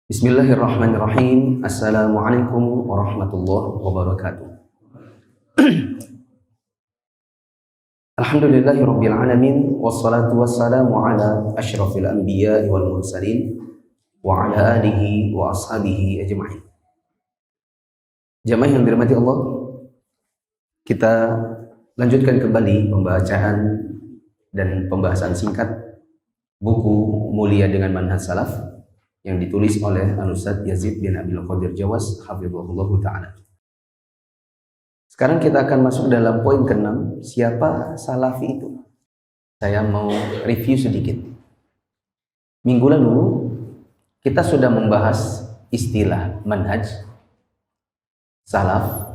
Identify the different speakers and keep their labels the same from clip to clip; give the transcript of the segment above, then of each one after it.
Speaker 1: Bismillahirrahmanirrahim. Assalamualaikum warahmatullahi wabarakatuh. Alhamdulillahirabbil alamin wassalatu wassalamu ala asyrafil anbiya'i wal mursalin wa ala alihi wa ashabihi ajma'in. Jamaah yang dirahmati Allah, kita lanjutkan kembali pembacaan dan pembahasan singkat buku Mulia dengan Manhaj Salaf yang ditulis oleh Al-Ustadz Yazid bin Abil Qadir Jawas hafizahullah ta'ala. Sekarang kita akan masuk dalam poin ke-6, siapa salafi itu. Saya mau review sedikit. Minggu lalu kita sudah membahas istilah manhaj salaf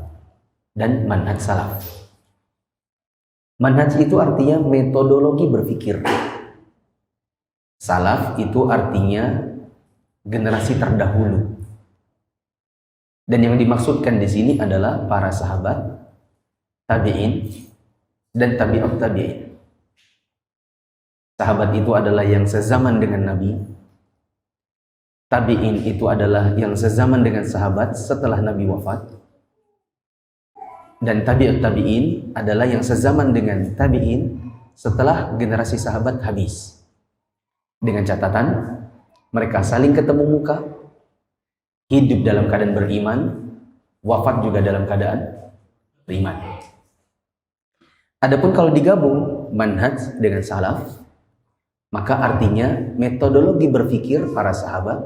Speaker 1: dan manhaj salaf. Manhaj itu artinya metodologi berpikir. Salaf itu artinya generasi terdahulu. Dan yang dimaksudkan di sini adalah para sahabat, tabi'in, dan tabi'ut tabi'in. Sahabat itu adalah yang sezaman dengan Nabi. Tabi'in itu adalah yang sezaman dengan sahabat setelah Nabi wafat. Dan tabi'ut tabi'in adalah yang sezaman dengan tabi'in setelah generasi sahabat habis. Dengan catatan mereka saling ketemu muka, hidup dalam keadaan beriman, wafat juga dalam keadaan beriman. Adapun kalau digabung manhaj dengan salaf, maka artinya metodologi berpikir para sahabat,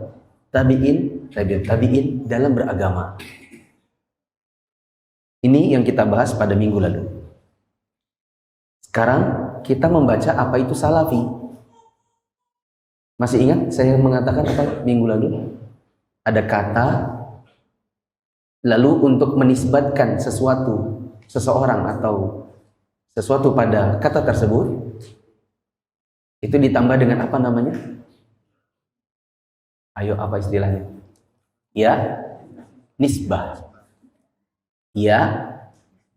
Speaker 1: tabi'in, tabi'ut tabi'in dalam beragama. Ini yang kita bahas pada minggu lalu. Sekarang kita membaca apa itu salafi. Masih ingat saya mengatakan apa minggu lalu? Ada kata, lalu untuk menisbatkan seseorang atau sesuatu pada kata tersebut, itu ditambah dengan apa namanya? Ayo, apa istilahnya? Ya, nisbah. Ya,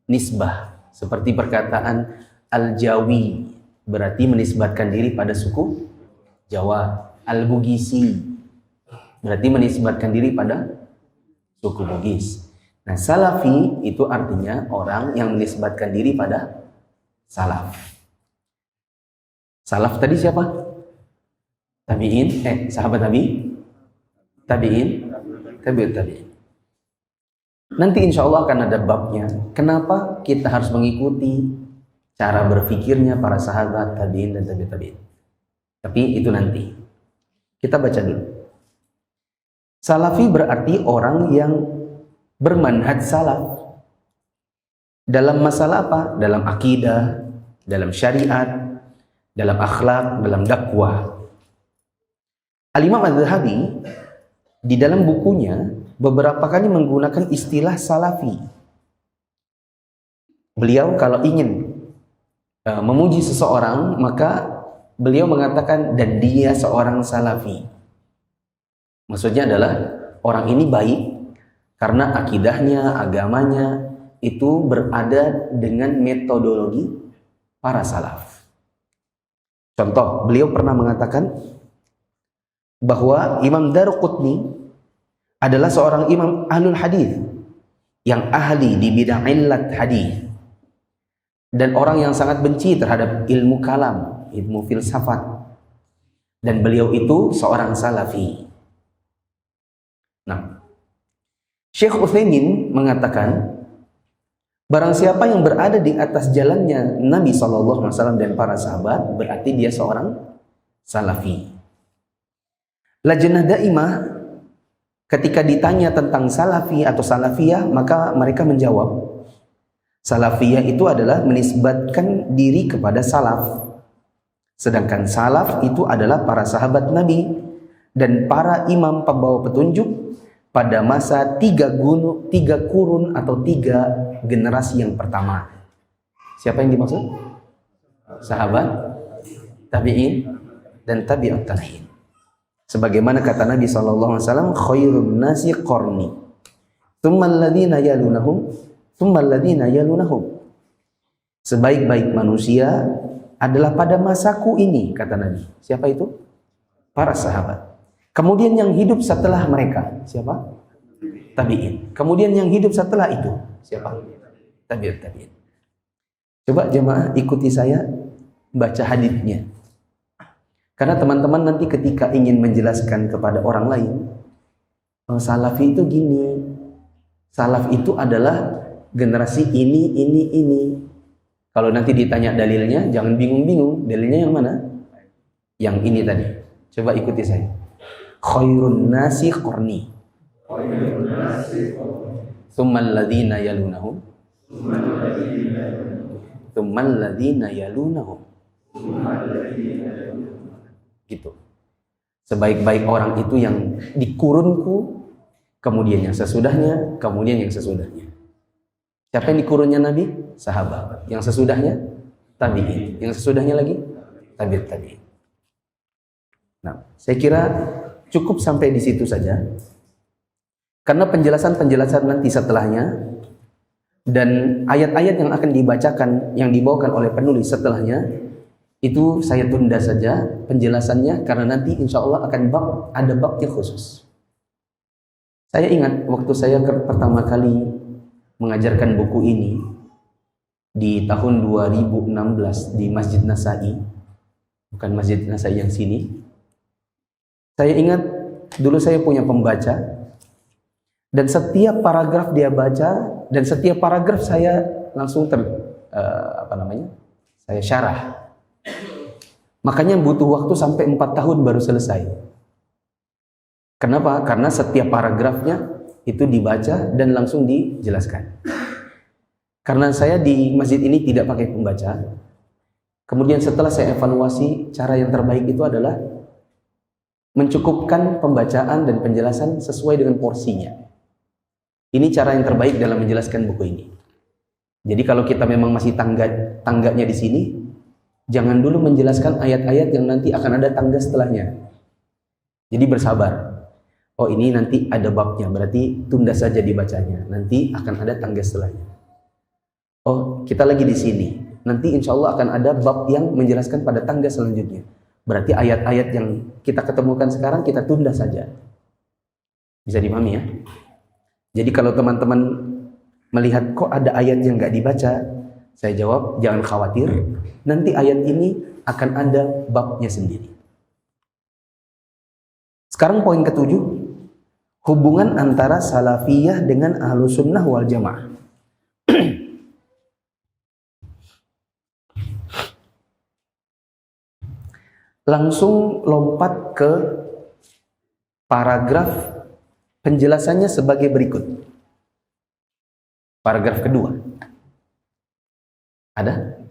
Speaker 1: nisbah. Seperti perkataan Al-Jawi, berarti menisbatkan diri pada suku Jawa. Al-Bugisi berarti menisbatkan diri pada suku Bugis. Nah, salafi itu artinya orang yang menisbatkan diri pada salaf. Salaf tadi siapa? Tabi'in, sahabat Nabi, tabi'in, tabi'ut tabi'in. Nanti insya Allah akan ada babnya. Kenapa kita harus mengikuti cara berpikirnya para sahabat, tabi'in dan tabi'ut tabi'in. Tapi itu nanti. Kita baca dulu. Salafi berarti orang yang bermanhaj salaf. Dalam masalah apa? Dalam akidah, dalam syariat, dalam akhlak, dalam dakwah. Al-Imam Az-Zahabi di dalam bukunya beberapa kali menggunakan istilah salafi. Beliau kalau ingin memuji seseorang, maka beliau mengatakan dan dia seorang salafi. Maksudnya adalah orang ini baik karena akidahnya, agamanya itu berada dengan metodologi para salaf. Contoh, beliau pernah mengatakan bahwa Imam Daruqutni adalah seorang imam ahlul hadis yang ahli di bidang illat hadis dan orang yang sangat benci terhadap ilmu kalam, ilmu filsafat, dan beliau itu seorang salafi. Nah, Syekh Utsaimin mengatakan barang siapa yang berada di atas jalannya Nabi SAW dan para sahabat, berarti dia seorang salafi. Lajnah Daimah ketika ditanya tentang salafi atau salafiyah, maka mereka menjawab salafiyah itu adalah menisbatkan diri kepada salaf. Sedangkan salaf itu adalah para sahabat Nabi dan para imam pembawa petunjuk pada masa tiga kurun atau 3 generasi yang pertama. Siapa yang dimaksud? Sahabat, tabi'in, dan tabi'ut tabi'in. Sebagaimana kata Nabi SAW, khairun nasi qarni, thumma alladhina yalunahum, thumma alladhina yalunahum. Sebaik-baik manusia adalah pada masaku ini, kata Nabi. Siapa itu? Para sahabat. Kemudian yang hidup setelah mereka, siapa? Tabi'in. Kemudian yang hidup setelah itu, siapa? Tabi'in. Coba jemaah ikuti saya baca haditsnya. Karena teman-teman nanti ketika ingin menjelaskan kepada orang lain, salafi itu gini. Salaf itu adalah generasi ini. Kalau nanti ditanya dalilnya, jangan bingung-bingung. Dalilnya yang mana? Yang ini tadi. Coba ikuti saya. Khairun nasi qarni. Tsummal ladzina yalunahum. Tsummal ladzina yalunahum. Gitu. Sebaik-baik orang itu yang di kurunku, kemudian yang sesudahnya, kemudian yang sesudahnya. Siapa yang di kurunnya Nabi? Sahabat. Yang sesudahnya? Tabi'in. Yang sesudahnya lagi? Tabi'in. Nah, saya kira cukup sampai di situ saja. Karena penjelasan-penjelasan nanti setelahnya dan ayat-ayat yang akan dibacakan, yang dibawakan oleh penulis setelahnya, itu saya tunda saja penjelasannya karena nanti insya Allah akan ada babnya khusus. Saya ingat waktu saya pertama kali mengajarkan buku ini di tahun 2016 di Masjid Nasai, bukan Masjid Nasai yang sini. Saya ingat dulu saya punya pembaca dan setiap paragraf dia baca dan setiap paragraf saya langsung saya syarah. Makanya butuh waktu sampai 4 tahun baru selesai. Kenapa? Karena setiap paragrafnya itu dibaca dan langsung dijelaskan. Karena saya di masjid ini tidak pakai pembaca. Kemudian setelah saya evaluasi, cara yang terbaik itu adalah mencukupkan pembacaan dan penjelasan sesuai dengan porsinya. Ini cara yang terbaik dalam menjelaskan buku ini. Jadi kalau kita memang masih tangganya di sini, jangan dulu menjelaskan ayat-ayat yang nanti akan ada tangga setelahnya. Jadi bersabar. Oh ini nanti ada babnya, berarti tunda saja dibacanya. Nanti akan ada tangga setelahnya. Oh kita lagi di sini. Nanti insya Allah akan ada bab yang menjelaskan pada tangga selanjutnya. Berarti ayat-ayat yang kita ketemukan sekarang kita tunda saja. Bisa dipahami ya? Jadi kalau teman-teman melihat kok ada ayat yang nggak dibaca, saya jawab jangan khawatir. Nanti ayat ini akan ada babnya sendiri. Sekarang poin ketujuh, hubungan antara salafiyah dengan ahlus sunnah wal jamaah. Langsung lompat ke paragraf penjelasannya sebagai berikut. Paragraf kedua. Ada?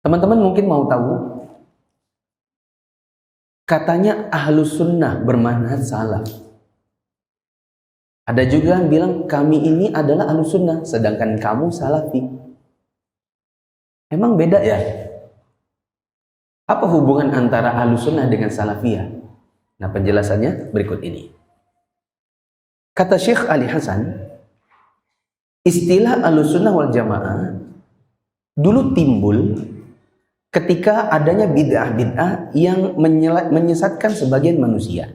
Speaker 1: Teman-teman mungkin mau tahu, katanya ahlus sunnah bermanhaj salaf. Ada juga yang bilang kami ini adalah ahlus sunnah, sedangkan kamu salafi. Emang beda ya? Apa hubungan antara ahlus sunnah dengan salafiyah? Nah penjelasannya berikut ini. Kata Syekh Ali Hasan, istilah ahlus sunnah wal jamaah dulu timbul ketika adanya bid'ah-bid'ah yang menyesatkan sebagian manusia.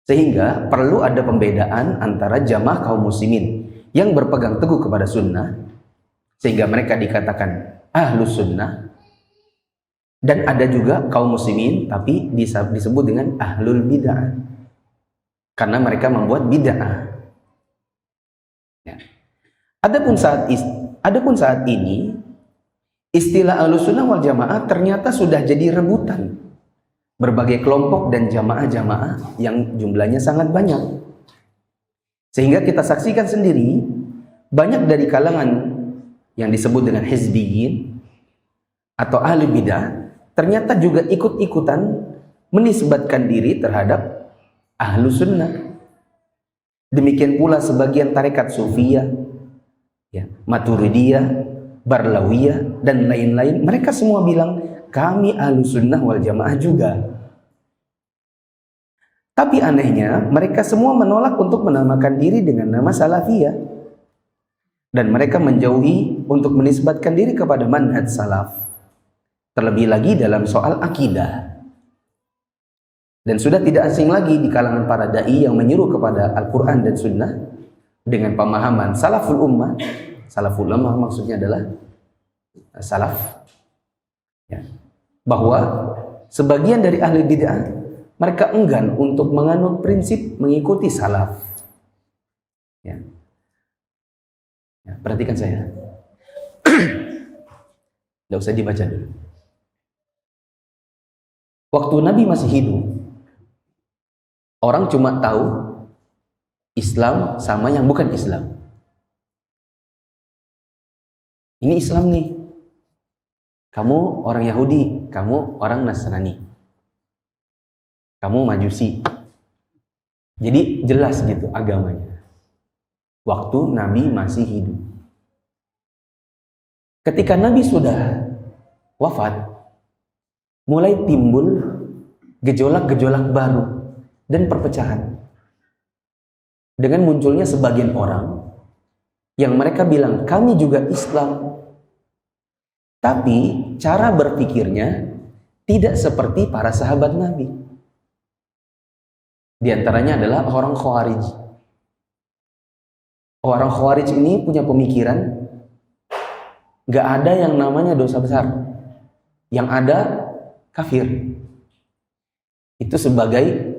Speaker 1: Sehingga perlu ada pembedaan antara jamaah kaum muslimin yang berpegang teguh kepada sunnah, sehingga mereka dikatakan ahlus sunnah, dan ada juga kaum muslimin tapi disebut dengan ahlul bid'ah karena mereka membuat bid'ah. Ya. Adapun saat ini istilah ahlus sunnah wal jamaah ternyata sudah jadi rebutan berbagai kelompok dan jamaah-jamaah yang jumlahnya sangat banyak. Sehingga kita saksikan sendiri, banyak dari kalangan yang disebut dengan hizbiyin atau ahli bidah, ternyata juga ikut-ikutan menisbatkan diri terhadap ahlu sunnah. Demikian pula sebagian tarekat sufiyah, ya, maturidiyah, barlawiyah, dan lain-lain, mereka semua bilang, kami ahlu sunnah wal jamaah juga. Tapi anehnya mereka semua menolak untuk menamakan diri dengan nama salafiyah. dan mereka menjauhi untuk menisbatkan diri kepada manhaj salaf, terlebih lagi dalam soal akidah. Dan sudah tidak asing lagi di kalangan para dai yang menyeru kepada Al-Quran dan Sunnah dengan pemahaman salaful ummah. Salaful ummah maksudnya adalah salaf, ya, bahwa sebagian dari ahli bid'ah mereka enggan untuk menganut prinsip mengikuti salaf. Ya. Ya, perhatikan saya. Tidak usah dibaca dulu. Waktu Nabi masih hidup, orang cuma tahu Islam sama yang bukan Islam. Ini Islam nih. Kamu orang Yahudi, kamu orang Nasrani. Kamu Majusi. Jadi jelas gitu agamanya. Waktu Nabi masih hidup. Ketika Nabi sudah wafat, mulai timbul gejolak-gejolak baru dan perpecahan. Dengan munculnya sebagian orang yang mereka bilang, kami juga Islam. Tapi cara berpikirnya tidak seperti para sahabat Nabi. Di antaranya adalah orang Khawarij. Orang Khawarij ini punya pemikiran gak ada yang namanya dosa besar. Yang ada kafir. Itu sebagai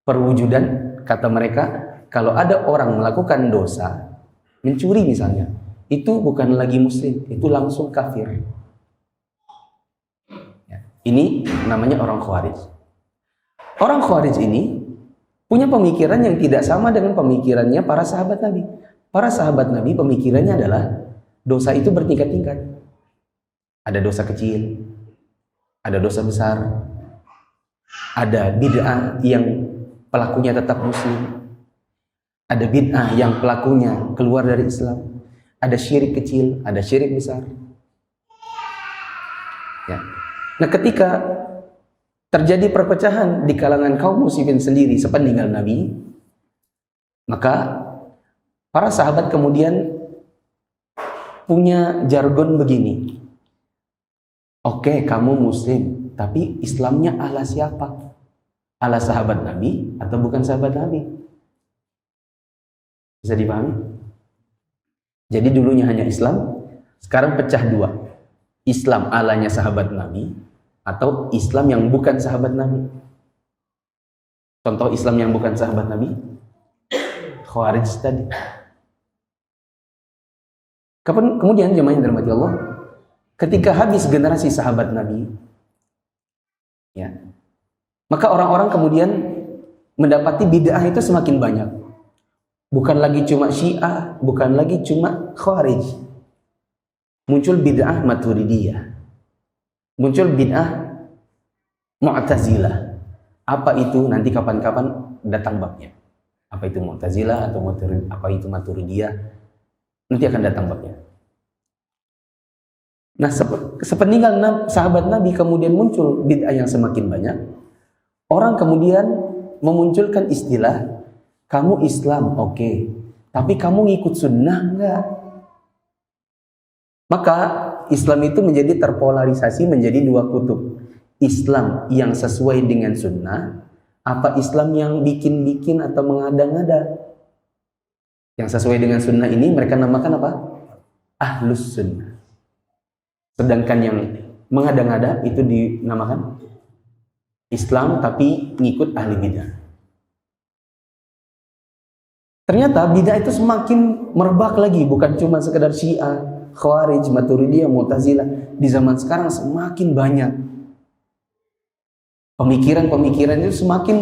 Speaker 1: perwujudan, kata mereka, kalau ada orang melakukan dosa, mencuri misalnya, itu bukan lagi muslim, itu langsung kafir. Ya, ini namanya orang Khawarij. Orang Khawarij ini punya pemikiran yang tidak sama dengan pemikirannya para sahabat Nabi. Para sahabat Nabi pemikirannya adalah dosa itu bertingkat-tingkat. Ada dosa kecil, ada dosa besar, ada bid'ah yang pelakunya tetap muslim, ada bid'ah yang pelakunya keluar dari Islam, ada syirik kecil, ada syirik besar. Ya. Nah, ketika terjadi perpecahan di kalangan kaum muslimin sendiri sepeninggal Nabi, maka para sahabat kemudian punya jargon begini. Oke, kamu muslim, tapi Islamnya ala siapa? Ala sahabat Nabi atau bukan sahabat Nabi? Bisa dipahami? Jadi dulunya hanya Islam, sekarang pecah dua. Islam alanya sahabat Nabi atau Islam yang bukan sahabat Nabi. Contoh Islam yang bukan sahabat Nabi, Khawarij tadi. Kemudian jemaah yang dirahmati Allah, ketika habis generasi sahabat Nabi, ya, maka orang-orang kemudian mendapati bid'ah itu semakin banyak. Bukan lagi cuma Syiah, bukan lagi cuma Khawarij. Muncul bid'ah Maturidiyah. Muncul bid'ah Mu'tazilah. Apa itu? Nanti kapan-kapan datang babnya. Apa itu Mu'tazilah atau apa itu Maturidiyah? Nanti akan datang babnya. Nah, sepeninggal sahabat Nabi kemudian muncul bid'ah yang semakin banyak. Orang kemudian memunculkan istilah, kamu Islam, oke, tapi kamu ngikut sunnah enggak? Maka Islam itu menjadi terpolarisasi menjadi dua kutub. Islam yang sesuai dengan sunnah, apa Islam yang bikin-bikin atau mengada-ngada? Yang sesuai dengan sunnah ini mereka namakan apa? Ahlus sunnah. Sedangkan yang mengada-ngada itu dinamakan Islam tapi ngikut ahli bidah. Ternyata bidah itu semakin merebak lagi, bukan cuma sekedar Syiah, Khawarij, Maturidiyah, Mu'tazilah. Di zaman sekarang semakin banyak. Pemikiran-pemikiran itu semakin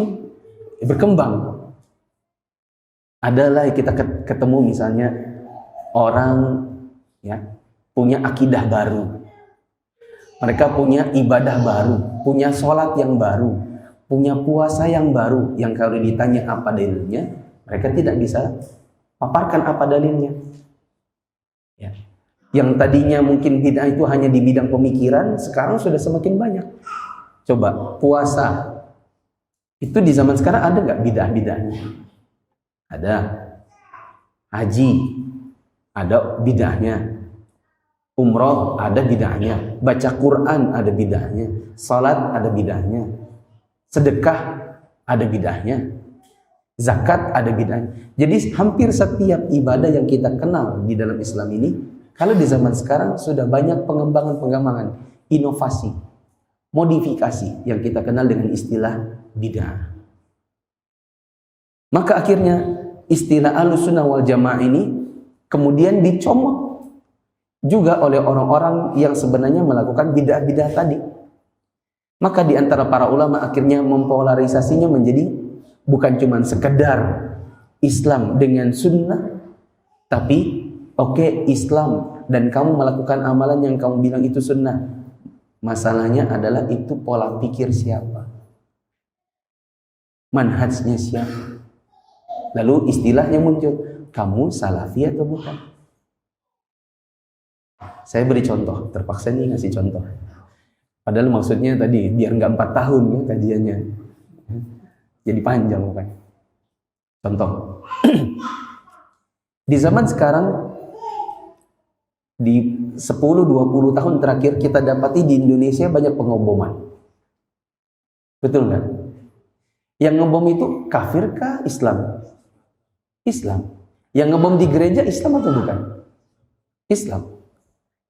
Speaker 1: berkembang. Adalah kita ketemu misalnya orang ya punya akidah baru. Mereka punya ibadah baru, punya sholat yang baru, punya puasa yang baru, yang kalau ditanya apa dalilnya, mereka tidak bisa paparkan apa dalilnya. Ya. Yang tadinya mungkin bid'ah itu hanya di bidang pemikiran, sekarang sudah semakin banyak. Coba, puasa. Itu di zaman sekarang ada nggak bid'ah-bid'ahnya? Ada. Haji. ada bid'ahnya. Umroh ada bid'ahnya, baca Quran ada bid'ahnya, salat ada bid'ahnya, sedekah ada bid'ahnya, zakat ada bid'ahnya. Jadi hampir setiap ibadah yang kita kenal di dalam Islam ini, kalau di zaman sekarang sudah banyak pengembangan, inovasi, modifikasi yang kita kenal dengan istilah bid'ah. Maka akhirnya istilah Ahlussunnah wal Jamaah ini kemudian dicomot juga oleh orang-orang yang sebenarnya melakukan bid'ah-bid'ah tadi. Maka di antara para ulama akhirnya mempolarisasinya menjadi bukan cuma sekedar Islam dengan sunnah, tapi oke, Islam dan kamu melakukan amalan yang kamu bilang itu sunnah. Masalahnya adalah itu pola pikir siapa, manhajnya siapa. Lalu istilahnya muncul, kamu salafi atau bukan? Saya beri contoh, terpaksa nih ngasih contoh. Padahal maksudnya tadi biar nggak 4 tahun ya kajiannya, jadi panjang kan. Contoh, di zaman sekarang di 10-20 tahun terakhir kita dapati di Indonesia banyak pengoboman. Betul nggak? Yang ngebom itu kafirkah Islam? Islam. Yang ngebom di gereja Islam atau bukan? Islam.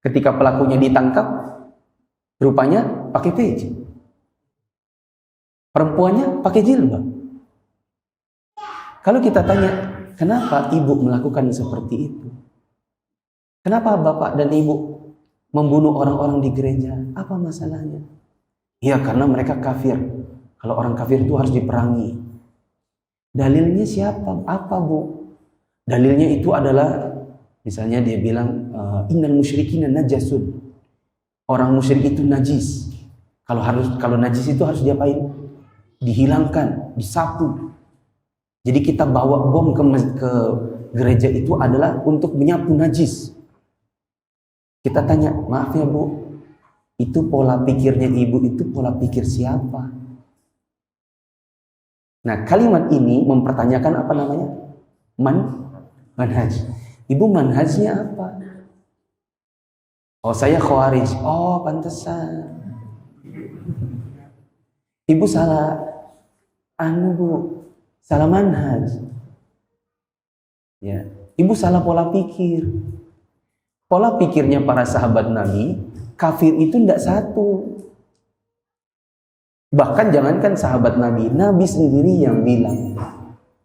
Speaker 1: Ketika pelakunya ditangkap, rupanya pakai peci. Perempuannya pakai jilbab. Kalau kita tanya, kenapa ibu melakukan seperti itu? Kenapa bapak dan ibu membunuh orang-orang di gereja? Apa masalahnya? Ya karena mereka kafir. Kalau orang kafir itu harus diperangi. Dalilnya siapa? Apa bu? Dalilnya itu adalah, misalnya dia bilang, innal musyrikina najasun. Orang musyrik itu najis. Kalau najis itu harus diapain? Dihilangkan, disapu. Jadi kita bawa bom ke gereja itu adalah untuk menyapu najis. Kita tanya, maaf ya bu, itu pola pikirnya ibu itu pola pikir siapa? Nah kalimat ini mempertanyakan apa namanya? Manhaj. Ibu manhajnya apa? Oh saya khawarij. Oh pantesan. Ibu salah bu, salah manhaj. Ya, ibu salah pola pikir. Pola pikirnya para sahabat Nabi, kafir itu tidak satu. Bahkan jangankan sahabat Nabi, Nabi sendiri yang bilang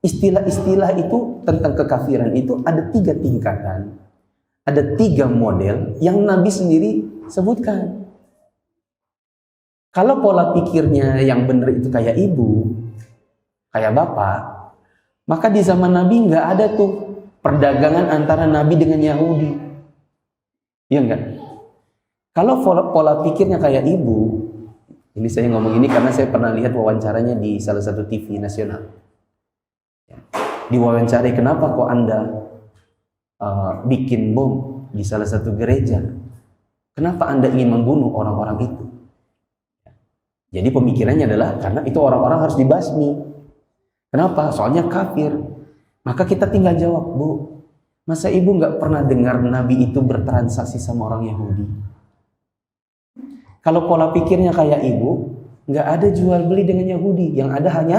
Speaker 1: istilah-istilah itu tentang kekafiran itu ada 3 tingkatan. Ada 3 model yang Nabi sendiri sebutkan. Kalau pola pikirnya yang benar itu kayak ibu, kayak bapak, maka di zaman Nabi nggak ada tuh perdagangan antara Nabi dengan Yahudi. Iya enggak? Kalau pola pikirnya kayak ibu, ini saya ngomong ini karena saya pernah lihat wawancaranya di salah satu TV nasional. Diwawancarai, kenapa kok Anda bikin bom di salah satu gereja? Kenapa Anda ingin membunuh orang-orang itu? Jadi pemikirannya adalah karena itu orang-orang harus dibasmi. Kenapa? Soalnya kafir. Maka kita tinggal jawab, Bu, masa ibu nggak pernah dengar Nabi itu bertransaksi sama orang Yahudi? Kalau pola pikirnya kayak ibu, nggak ada jual beli dengan Yahudi. Yang ada hanya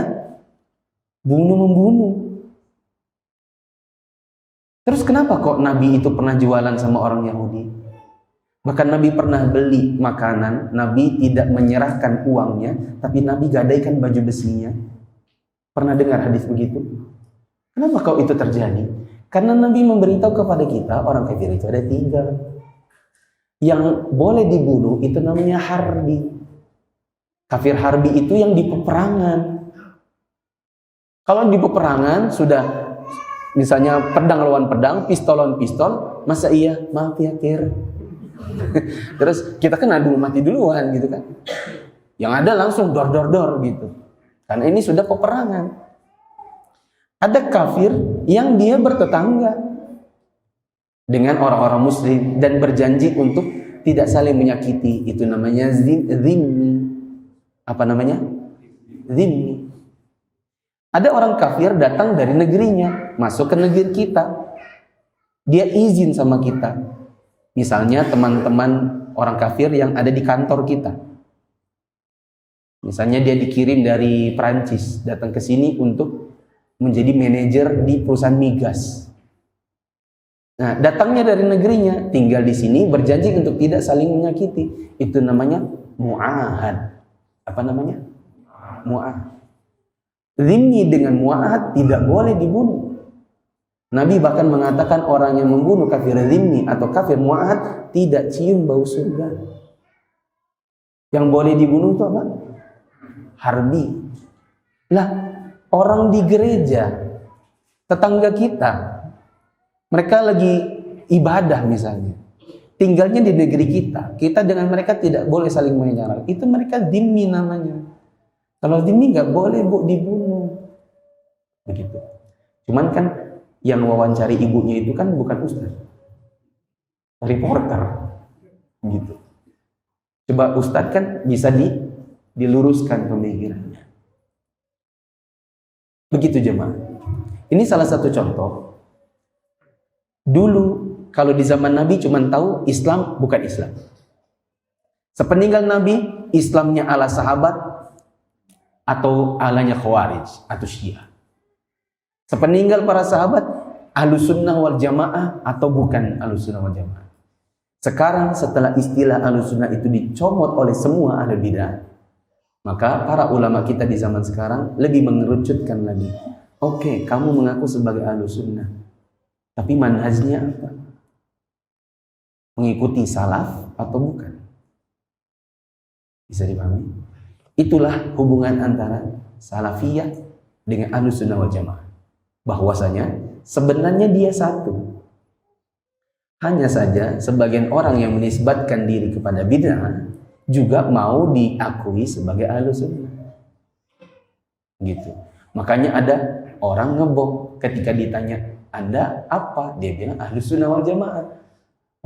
Speaker 1: bunuh-membunuh. Terus kenapa kok Nabi itu pernah jualan sama orang Yahudi? Bahkan Nabi pernah beli makanan, Nabi tidak menyerahkan uangnya, tapi Nabi gadaikan baju besinya. Pernah dengar hadis begitu? Kenapa kok itu terjadi? Karena Nabi memberitahu kepada kita, orang kafir itu ada 3. Yang boleh dibunuh itu namanya harbi. Kafir harbi itu yang di peperangan. Kalau di peperangan sudah misalnya pedang lawan pedang, pistol lawan pistol, masa iya, maaf ya kir. Terus kita kan adu mati duluan gitu kan. Yang ada langsung dor gitu. Karena ini sudah peperangan. Ada kafir yang dia bertetangga dengan orang-orang muslim dan berjanji untuk tidak saling menyakiti. Itu namanya zimmi. Apa namanya? Zimmi. Ada orang kafir datang dari negerinya, masuk ke negeri kita. dia izin sama kita. Misalnya teman-teman orang kafir yang ada di kantor kita. Misalnya dia dikirim dari Perancis datang ke sini untuk menjadi manajer di perusahaan migas. Nah, datangnya dari negerinya, tinggal di sini, berjanji untuk tidak saling menyakiti. Itu namanya mu'ahad. Apa namanya? Mu'ahad. Zimmi dengan mu'ahad tidak boleh dibunuh. Nabi bahkan mengatakan orang yang membunuh kafir zimmi atau kafir mu'ahad tidak cium bau surga. Yang boleh dibunuh itu apa? Harbi. Lah, orang di gereja, tetangga kita, mereka lagi ibadah misalnya, tinggalnya di negeri kita dengan mereka tidak boleh saling menyerang. Itu mereka dhimmi namanya. Kalau dhimmi nggak boleh dibunuh. Begitu. Cuman kan yang wawancari ibunya itu kan bukan ustaz, reporter. Gitu. Coba ustaz kan bisa diluruskan pemikirannya. Begitu jemaah. Ini salah satu contoh. Dulu kalau di zaman Nabi cuma tahu Islam bukan Islam. Sepeninggal Nabi, Islamnya ala sahabat atau alanya Khawarij atau Syiah. Sepeninggal para sahabat, Ahlus Sunnah wal Jamaah atau bukan Ahlus Sunnah wal Jamaah. Sekarang setelah istilah Ahlus Sunnah itu dicomot oleh semua ahli bidah, maka para ulama kita di zaman sekarang lebih mengerucutkan lagi. Oke, kamu mengaku sebagai Ahlus Sunnah, tapi manhajnya apa? Mengikuti salaf atau bukan? Bisa dipahami? Itulah hubungan antara salafiyah dengan Ahlus Sunnah wal Jamaah. Bahwasanya sebenarnya dia satu. Hanya saja sebagian orang yang menisbatkan diri kepada bid'ah juga mau diakui sebagai Ahlus Sunnah. Gitu. Makanya ada orang ngebom ketika ditanya, Anda apa? Dia bilang Ahlus Sunnah wal Jamaah.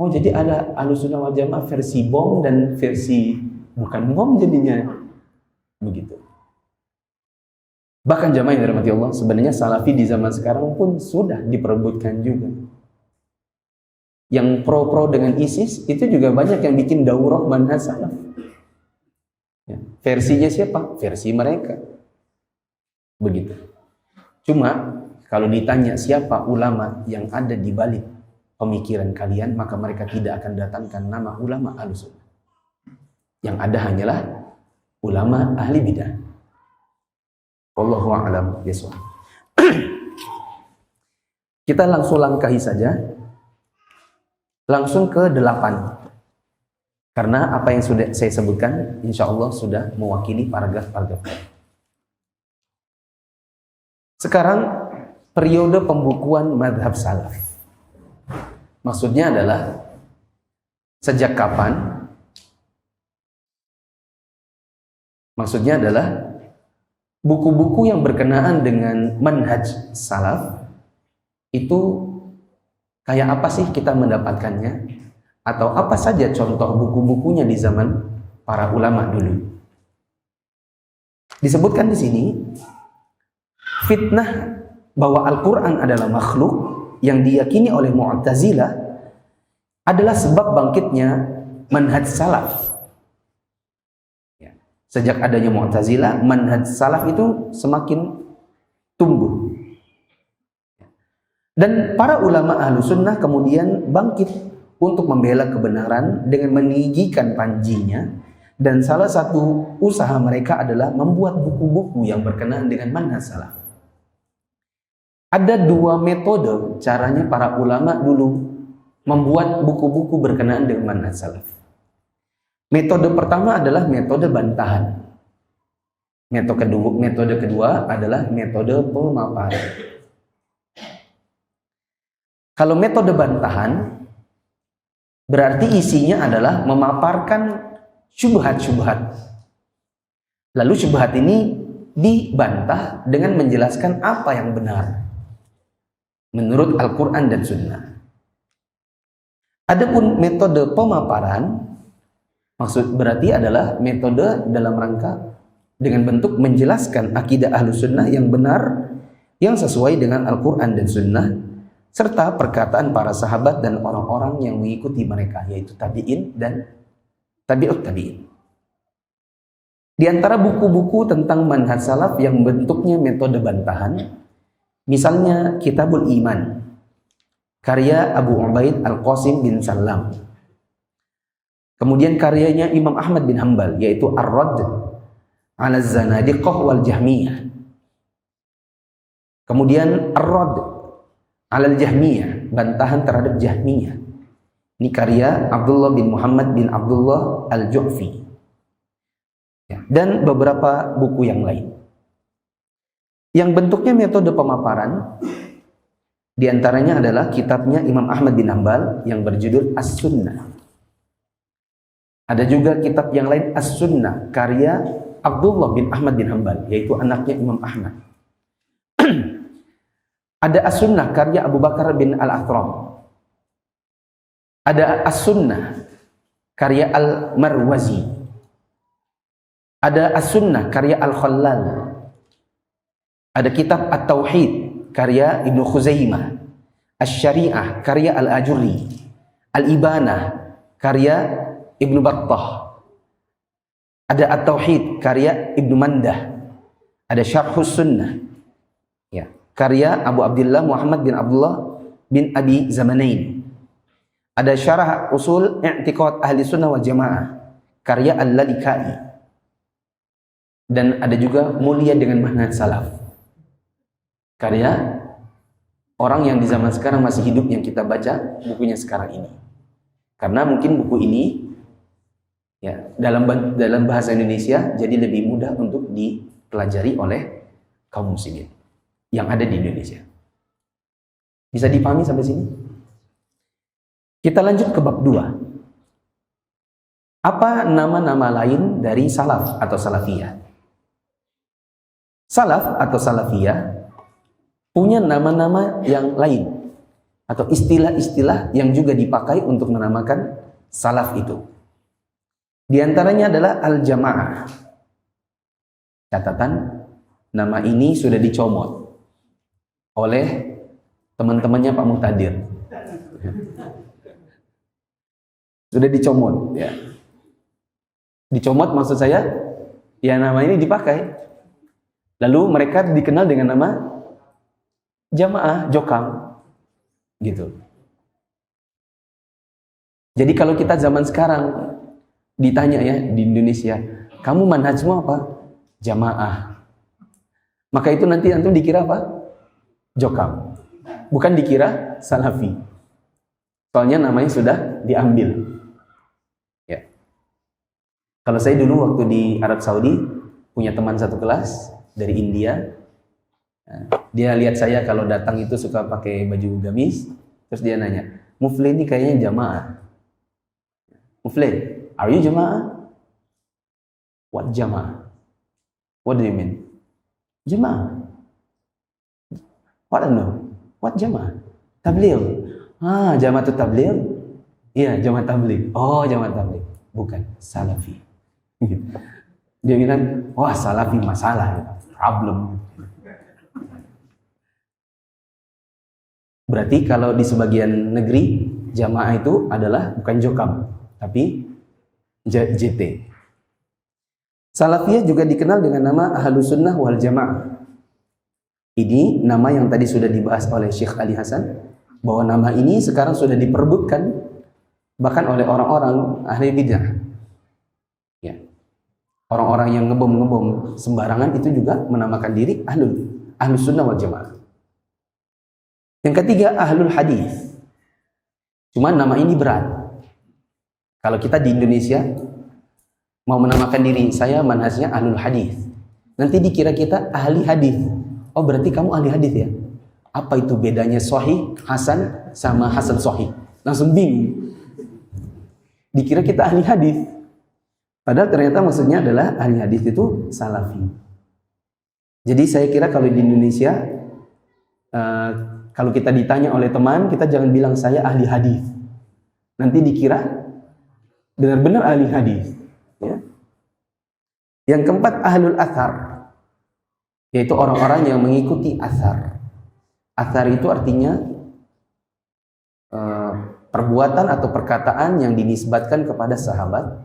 Speaker 1: Oh, jadi ada Ahlus Sunnah wal Jamaah versi bom dan versi bukan bom jadinya. Begitu. Bahkan jamaah yang dirahmati Allah, sebenarnya salafi di zaman sekarang pun sudah diperebutkan juga. Yang pro-pro dengan ISIS itu juga banyak yang bikin daurah manhaj salaf. Ya, versinya siapa? Versi mereka. Begitu. Cuma kalau ditanya siapa ulama yang ada di balik pemikiran kalian, maka mereka tidak akan datangkan nama ulama Ahlus Sunnah. Yang ada hanyalah ulama ahli bidah. Wallahu a'lam bishawab. Kita langsung langkahi saja. Langsung ke 8. Karena apa yang sudah saya sebutkan insya Allah sudah mewakili paragraf-paragraf. Sekarang periode pembukuan madhab salaf. Maksudnya adalah sejak kapan? Maksudnya adalah buku-buku yang berkenaan dengan manhaj salaf itu kayak apa sih kita mendapatkannya? Atau apa saja contoh buku-bukunya di zaman para ulama dulu? Disebutkan di sini fitnah bahwa Al-Quran adalah makhluk yang diyakini oleh Mu'tazilah adalah sebab bangkitnya manhaj salaf. Sejak adanya Mu'tazilah, manhaj salaf itu semakin tumbuh. Dan para ulama Ahlus Sunnah kemudian bangkit untuk membela kebenaran dengan meninggikan panjinya. Dan salah satu usaha mereka adalah membuat buku-buku yang berkenaan dengan manhaj salaf. Ada 2 metode caranya para ulama dulu membuat buku-buku berkenaan dengan manhaj salaf. Metode pertama adalah metode bantahan. Metode kedua adalah metode pemaparan. Kalau metode bantahan berarti isinya adalah memaparkan syubhat-syubhat. Lalu syubhat ini dibantah dengan menjelaskan apa yang benar menurut Al-Quran dan Sunnah. Adapun metode pemaparan maksud berarti adalah metode dalam rangka dengan bentuk menjelaskan akidah Ahlus Sunnah yang benar, yang sesuai dengan Al-Quran dan Sunnah, serta perkataan para sahabat dan orang-orang yang mengikuti mereka, yaitu tabi'in dan tabi'ut tabi'in. Di antara buku-buku tentang manhaj salaf yang bentuknya metode bantahan, misalnya Kitabul Iman, karya Abu Ubaid Al-Qasim bin Salam. Kemudian karyanya Imam Ahmad bin Hanbal, yaitu Ar-Radd 'ala Az-Zanadiqah wal Jahmiyah. Kemudian Ar-Radd 'ala Al-Jahmiyah, bantahan terhadap Jahmiyah. Ini karya Abdullah bin Muhammad bin Abdullah Al-Ju'fi. Dan beberapa buku yang lain. Yang bentuknya metode pemaparan, di antaranya adalah kitabnya Imam Ahmad bin Hanbal yang berjudul As-Sunnah. Ada juga kitab yang lain As-Sunnah karya Abdullah bin Ahmad bin Hanbal, yaitu anaknya Imam Ahmad. Ada As-Sunnah karya Abu Bakar bin Al-Athram. Ada As-Sunnah karya Al-Marwazi. Ada As-Sunnah karya Al-Khallal. Ada kitab At-Tauhid karya Ibnu Khuzaimah. Asy-Syari'ah karya Al-Ajurri. Al-Ibanah karya Ibnu Battah. Ada At-Tauhid karya Ibnu Mandah. Ada Syarhus Sunnah ya, karya Abu Abdullah Muhammad bin Abdullah bin Abi Zamanain. Ada Syarah Usul I'tiqad Ahli Sunnah wal Jamaah karya Al-Lalikai. Dan ada juga Mulia dengan Manhaj Salaf karya orang yang di zaman sekarang masih hidup yang kita baca bukunya sekarang ini. Karena mungkin buku ini ya dalam bahasa Indonesia jadi lebih mudah untuk dipelajari oleh kaum muslimin yang ada di Indonesia. Bisa dipahami sampai sini? Kita lanjut ke bab 2. Apa nama-nama lain dari salaf atau salafiyah? Salaf atau salafiyah punya nama-nama yang lain atau istilah-istilah yang juga dipakai untuk menamakan salaf itu. Di antaranya adalah al-jamaah. Catatan, nama ini sudah dicomot oleh teman-temannya Pak Muhtadir. Sudah dicomot ya. Dicomot maksud saya ya nama ini dipakai. Lalu mereka dikenal dengan nama jamaah jokam gitu. Jadi kalau kita zaman sekarang ditanya ya di Indonesia, kamu manhajmu apa? Jamaah. Maka itu nanti antum dikira apa? Jokam. Bukan dikira salafi. Soalnya namanya sudah diambil. Ya. Kalau saya dulu waktu di Arab Saudi punya teman satu kelas dari India. Dia lihat saya kalau datang itu suka pakai baju gamis, terus dia nanya, "Mufli ini kayaknya jamaah." "Mufli, are you jamaah?" "What jamaah? What do you mean?" "Jamaah." "What I know? What jamaah?" "Tabligh." "Ah, jamaah tabligh?" "Iya, jamaah tabligh." "Oh, jamaah tabligh." "Bukan, salafi." Dia bilang, "Wah, salafi masalah, problem." Berarti kalau di sebagian negeri jamaah itu adalah bukan jokam, tapi JT. Salafiyah juga dikenal dengan nama Ahlus Sunnah wal Jamaah. Ini nama yang tadi sudah dibahas oleh Syekh Ali Hasan, bahwa nama ini sekarang sudah diperebutkan bahkan oleh orang-orang ahli bidah. Ya. Orang-orang yang ngebom sembarangan itu juga menamakan diri Ahlus Sunnah wal Jamaah. Yang ketiga, Ahlul Hadis. Cuma nama ini berat. Kalau kita di Indonesia mau menamakan diri saya manhajnya Ahlul Hadis, nanti dikira kita ahli hadis. Oh, berarti kamu ahli hadis ya? Apa itu bedanya Sahih Hasan sama Hasan Sahih? Langsung bingung. Dikira kita ahli hadis. Padahal ternyata maksudnya adalah ahli hadis itu salafi. Jadi saya kira kalau di Indonesia kalau kita ditanya oleh teman, kita jangan bilang saya ahli hadis. Nanti dikira benar-benar ahli hadis. Ya. Yang keempat, ahlul athar, yaitu orang-orang yang mengikuti athar. Athar itu artinya perbuatan atau perkataan yang dinisbatkan kepada sahabat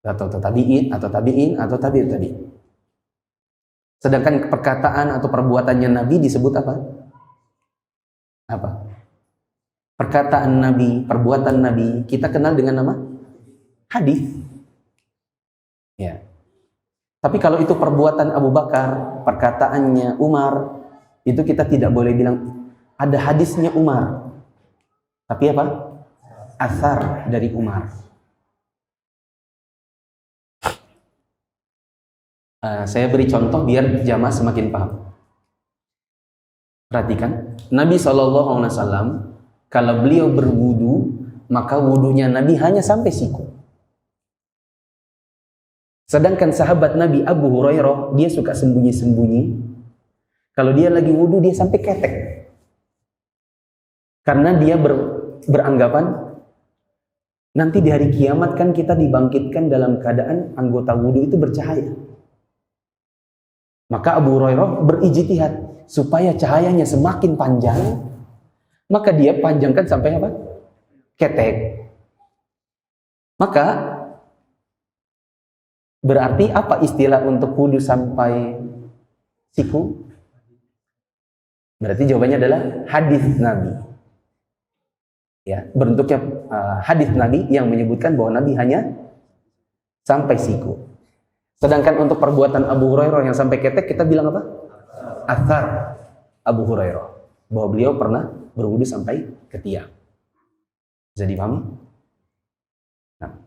Speaker 1: atau tabi'in atau tabi'in atau tabi'ut tabi'in. Sedangkan perkataan atau perbuatannya Nabi disebut apa? Apa? Perkataan Nabi, perbuatan Nabi, kita kenal dengan nama hadis. Ya. Tapi kalau itu perbuatan Abu Bakar, perkataannya Umar, itu kita tidak boleh bilang ada hadisnya Umar. Tapi apa? Athar dari Umar. Saya beri contoh biar jamaah semakin paham. Perhatikan, Nabi SAW kalau beliau berwudu, maka wudunya Nabi hanya sampai siku. Sedangkan sahabat Nabi Abu Hurairah, dia suka sembunyi-sembunyi. Kalau dia lagi wudu, dia sampai ketek. Karena dia beranggapan, nanti di hari kiamat kan kita dibangkitkan dalam keadaan anggota wudu itu bercahaya. Maka Abu Hurairah berijtihad supaya cahayanya semakin panjang, maka dia panjangkan sampai apa? Ketek. Maka berarti apa istilah untuk wudu sampai siku? Berarti jawabannya adalah hadis Nabi. Ya, bentuknya hadis Nabi yang menyebutkan bahwa Nabi hanya sampai siku. Sedangkan untuk perbuatan Abu Hurairah yang sampai ketek, kita bilang apa? Athar Abu Hurairah, bahwa beliau pernah berwudu sampai ketiak. Bisa dipahami? Nah.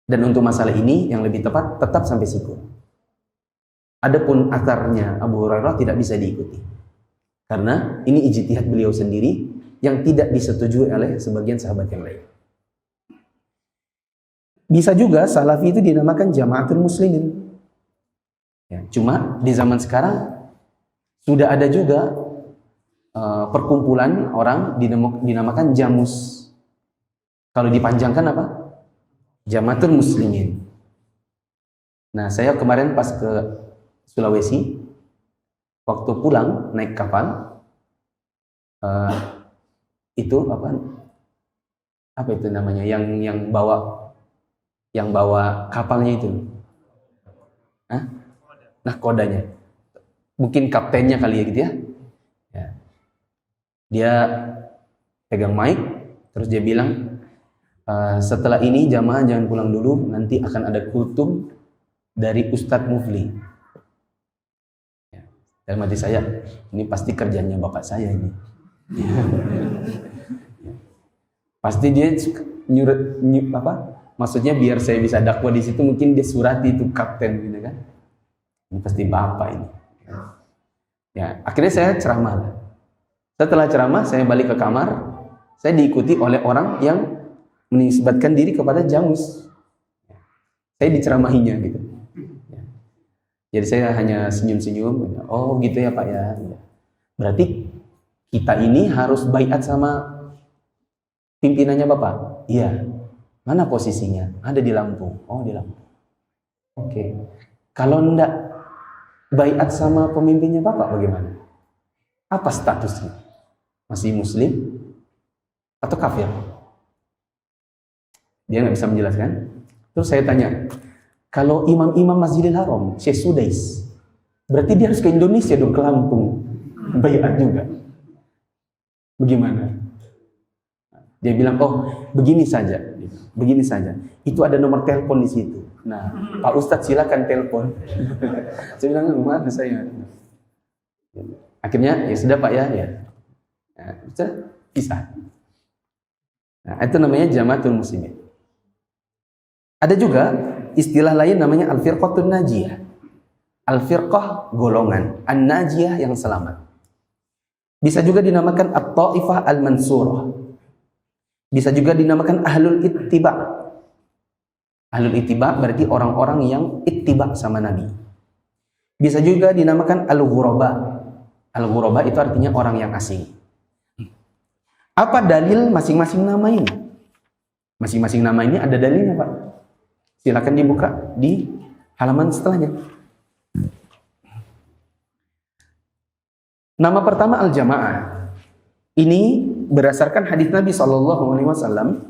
Speaker 1: Dan untuk masalah ini yang lebih tepat tetap sampai siku. Adapun atharnya Abu Hurairah tidak bisa diikuti, karena ini ijtihad beliau sendiri yang tidak disetujui oleh sebagian sahabat yang lain. Bisa juga Salafi itu dinamakan Jamaatul Muslimin. Ya, cuma di zaman sekarang sudah ada juga perkumpulan orang dinamakan Jamus. Kalau dipanjangkan apa? Jamaatul Muslimin. Nah, saya kemarin pas ke Sulawesi, waktu pulang naik kapal, itu apa itu namanya? Yang bawa kapalnya itu. Hah? Nah, kodanya. Mungkin kaptennya kali ya gitu ya. Ya. Dia pegang mic, terus dia bilang, setelah ini jamaah jangan pulang dulu, nanti akan ada kultum dari Ustadz Mufli. Ya. Dalam hati saya, ini pasti kerjanya bapak saya ini. Pasti dia nyurat maksudnya biar saya bisa dakwah di situ, mungkin dia surati itu kapten gitu kan. Ini pasti bapak ini. Ya, akhirnya saya ceramah lah. Setelah ceramah saya balik ke kamar, saya diikuti oleh orang yang menisbatkan diri kepada Jamus. Saya diceramahinya gitu. Ya. Jadi saya hanya senyum-senyum. Oh gitu ya Pak ya. Berarti kita ini harus baiat sama pimpinannya Bapak? Iya. Mana posisinya? Ada di Lampung. Oh, di Lampung. Oke. Kalau enggak baiat sama pemimpinnya Bapak bagaimana? Apa statusnya? Masih muslim atau kafir? Dia nggak bisa menjelaskan. Terus saya tanya, kalau imam-imam Masjidil Haram, Syekh Sudais, berarti dia harus ke Indonesia dong, ke Lampung. Baiat juga. Bagaimana? Dia bilang, oh begini saja. Begini saja. Itu ada nomor telepon di situ. Nah, Pak Ustadz silakan telepon. Saya bilang, maaf saya. Akhirnya, ya sudah Pak ya. Nah, bisa. Nah, itu namanya Jamaatul Muslimin. Ada juga istilah lain namanya Al-Firqatun Najiyah. Al-Firqah golongan, An-Najiyah yang selamat. Bisa juga dinamakan At-Ta'ifah Al-Mansurah. Bisa juga dinamakan Ahlul Ittiba. Ahlul Ittiba berarti orang-orang yang ittiba sama Nabi. Bisa juga dinamakan Al-Ghuraba. Al-Ghuraba itu artinya orang yang asing. Apa dalil masing-masing nama ini? Masing-masing nama ini ada dalilnya Pak. Silakan dibuka di halaman setelahnya. Nama pertama Al-Jamaah. Ini berdasarkan hadis Nabi SAW.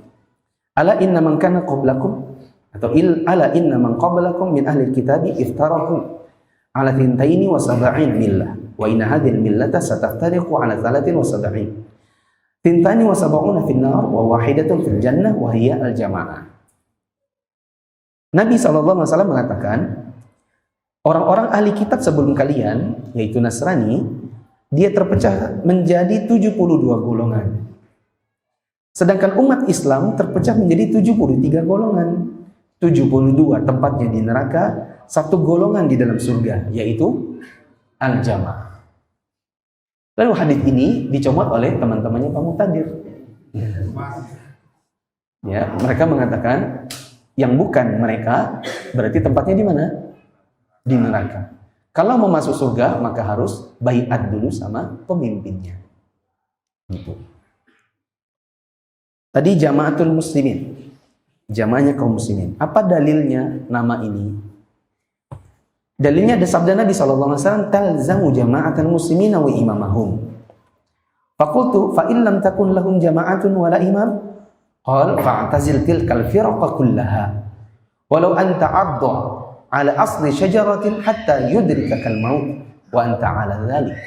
Speaker 1: Ala inna man kana qablakum atau ala inna man qablakum min ahli kitabi iftaraku ala thintaini wa sab'in millah wa inna hadhihi millata sataftariqu ala 73 thintani wa sab'una fin nar wa wahidatun fil jannah wa hiya al jamaah. Nabi SAW mengatakan, orang-orang ahli kitab sebelum kalian, yaitu Nasrani, dia terpecah menjadi 72 golongan. Sedangkan umat Islam terpecah menjadi 73 golongan. 72 tempatnya di neraka, 1 golongan di dalam surga, yaitu al-jamaah. Lalu hadis ini dicomot oleh teman-temannya Pak Muqtadir. Ya, mereka mengatakan yang bukan mereka berarti tempatnya di mana? Di neraka. Kalau mau masuk surga maka harus baiat dulu sama pemimpinnya. Gitu. Tadi jamaatul muslimin, jamaahnya kaum muslimin. Apa dalilnya nama ini? Dalilnya ada sabda Nabi SAW, talzamu jama'atan muslimina wa imamahum. Faqultu fa in lam takun lahum jama'atun wala imam, qal fa'tazil tilkal firqa kullaha walau anta 'adda 'ala asli syajaratin hatta yudrikakal maut wa anta 'ala dzalik.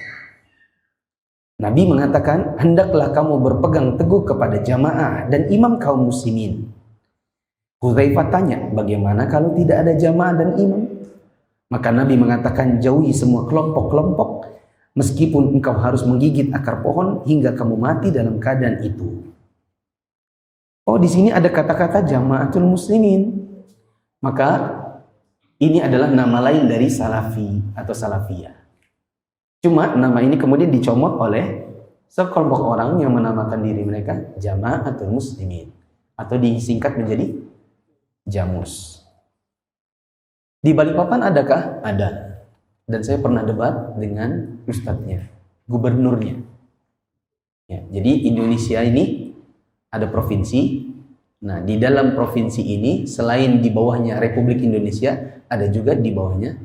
Speaker 1: Nabi mengatakan, hendaklah kamu berpegang teguh kepada jamaah dan imam kaum muslimin. Hudzaifah tanya, bagaimana kalau tidak ada jamaah dan imam? Maka Nabi mengatakan, jauhi semua kelompok-kelompok, meskipun engkau harus menggigit akar pohon hingga kamu mati dalam keadaan itu. Oh, di sini ada kata-kata jamaatul muslimin. Maka ini adalah nama lain dari salafi atau salafiyah. Cuma nama ini kemudian dicomot oleh sekelompok orang yang menamakan diri mereka jamaatul muslimin atau disingkat menjadi Jamus. Di Balikpapan adakah? Ada. Dan saya pernah debat dengan ustadznya, gubernurnya. Ya, jadi Indonesia ini ada provinsi. Nah, di dalam provinsi ini selain di bawahnya Republik Indonesia, ada juga di bawahnya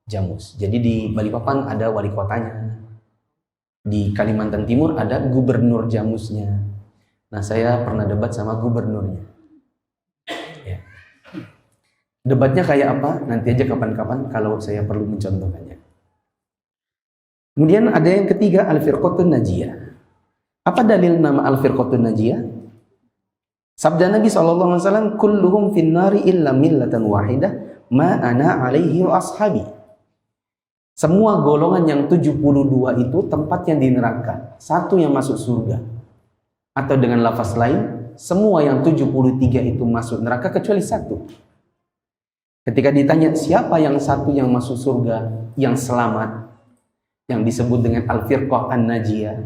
Speaker 1: Jamus. Jadi di Balikpapan ada wali kotanya. Di Kalimantan Timur ada gubernur Jamusnya. Nah, saya pernah debat sama gubernurnya. Ya. Debatnya kayak apa? Nanti aja kapan-kapan kalau saya perlu mencontohkannya. Kemudian ada yang ketiga, Al-Firqatun Najiyah. Apa dalil nama Al-Firqatun Najiyah? Sabda Nabi SAW, kulluhum finnari illa millatan wahidah ma ana alaihi wa ashabi. Semua golongan yang 72 itu tempatnya di neraka. Satu yang masuk surga. Atau dengan lafaz lain, semua yang 73 itu masuk neraka kecuali satu. Ketika ditanya siapa yang satu yang masuk surga, yang selamat, yang disebut dengan Al-Firqah An-Najiyah,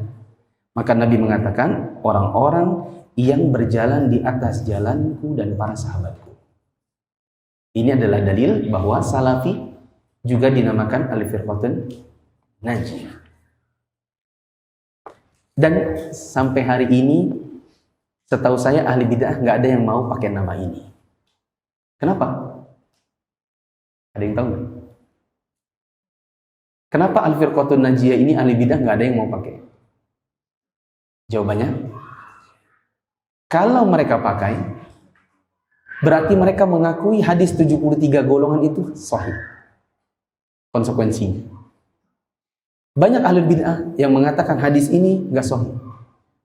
Speaker 1: maka Nabi mengatakan, orang-orang yang berjalan di atas jalanku dan para sahabatku. Ini adalah dalil bahwa salafi juga dinamakan Al-Firqatun Najiyah. Dan sampai hari ini, setahu saya ahli bid'ah nggak ada yang mau pakai nama ini. Kenapa? Ada yang tahu nggak? Kenapa Al-Firqatun Najiyah ini ahli bid'ah nggak ada yang mau pakai? Jawabannya, kalau mereka pakai, berarti mereka mengakui hadis 73 golongan itu sahih. Konsekuensinya, banyak ahli bid'ah yang mengatakan hadis ini nggak sahih,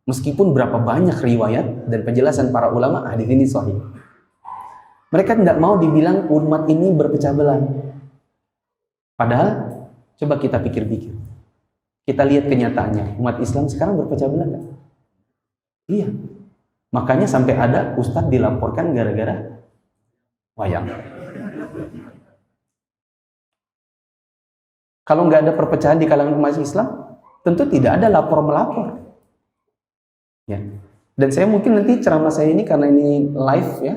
Speaker 1: meskipun berapa banyak riwayat dan penjelasan para ulama hadis ini sahih. Mereka tidak mau dibilang umat ini berpecah belah. Padahal coba kita pikir-pikir, kita lihat kenyataannya, umat Islam sekarang berpecah belah nggak? Iya, makanya sampai ada ustadz dilaporkan gara-gara wayang. Kalau nggak ada perpecahan di kalangan umat Islam, tentu tidak ada lapor-melapor. Ya. Dan saya mungkin nanti ceramah saya ini karena ini live ya,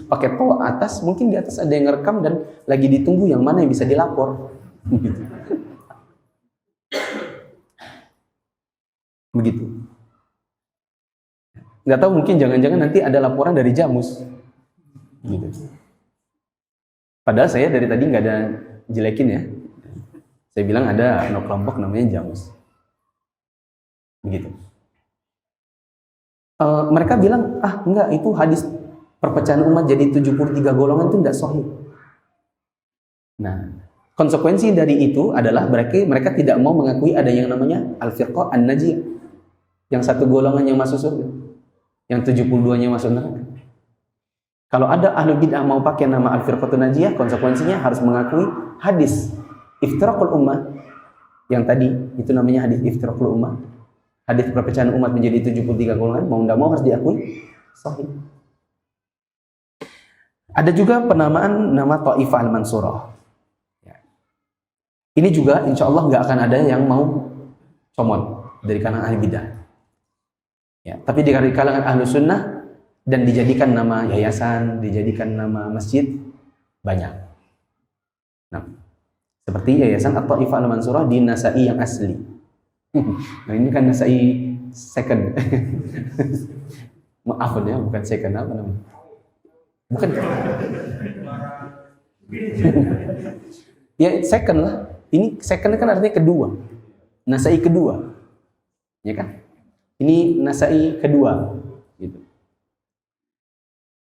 Speaker 1: pakai power atas, mungkin di atas ada yang ngerekam dan lagi ditunggu yang mana yang bisa dilapor. Begitu. Nggak tahu, mungkin jangan-jangan nanti ada laporan dari Jamus. Gitu. Padahal saya dari tadi nggak ada jelekin ya. Saya bilang ada kelompok namanya Jamus. Begitu. Mereka bilang, enggak, itu hadis perpecahan umat jadi 73 golongan itu tidak sahih. Nah, konsekuensi dari itu adalah mereka tidak mau mengakui ada yang namanya al-firqah an-najiyah, yang satu golongan yang masuk surga, yang 72-nya masuk neraka. Kalau ada ahlu bid'ah mau pakai nama al-firqah an-najiyah, konsekuensinya harus mengakui hadis iftiraqul ummah yang tadi itu namanya hadis iftiraqul ummah, hadis perpecahan umat menjadi 73 golongan, mau tidak mau harus diakui sahih. Ada juga penamaan nama Taifah al-Mansurah. Ini juga insya Allah nggak akan ada yang mau comot dari kalangan ahli bidah. Ya, tapi di kalangan ahlu sunnah dan dijadikan nama yayasan, dijadikan nama masjid banyak. Nah, seperti yayasan At-Taifah al-Mansurah di Nasa'i yang asli. Nah ini kan Nasa'i second. Maaf ya, bukan second, apa namanya? Bukan. Ya second lah. Ini second kan artinya kedua. Nasa'i kedua. Ya kan? Ini Nasa'i kedua gitu.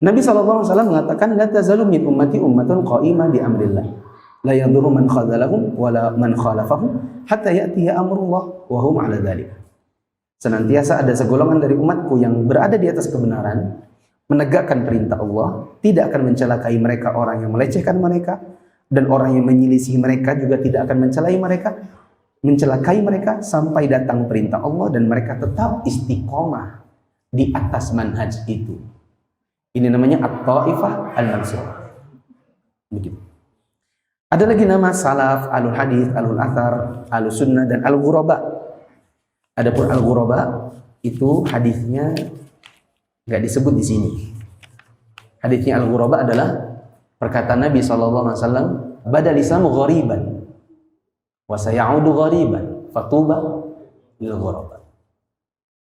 Speaker 1: Nabi SAW mengatakan la tazalu min ummati ummatun qa'imah bi amrillah la yadurru man khadalahum wala man khalafahum hatta ya'tiya amrullah wa hum 'ala dzalik. Senantiasa ada segolongan dari umatku yang berada di atas kebenaran, menegakkan perintah Allah, tidak akan mencelakai mereka orang yang melecehkan mereka, dan orang yang menyelisih mereka juga tidak akan mencelakai mereka sampai datang perintah Allah dan mereka tetap istiqomah di atas manhaj itu. Ini namanya At-Taifah al-Mansurah. Begitu. Ada lagi nama salaf, alul hadis, alul athar, alul sunnah, dan alul ghuraba. Adapun alul ghuraba itu hadisnya nggak disebut di sini. Hadisnya alul ghuraba adalah perkataan Nabi SAW, badal islamu ghariban wa sayaudu ghariban fatuba lil ghuraba.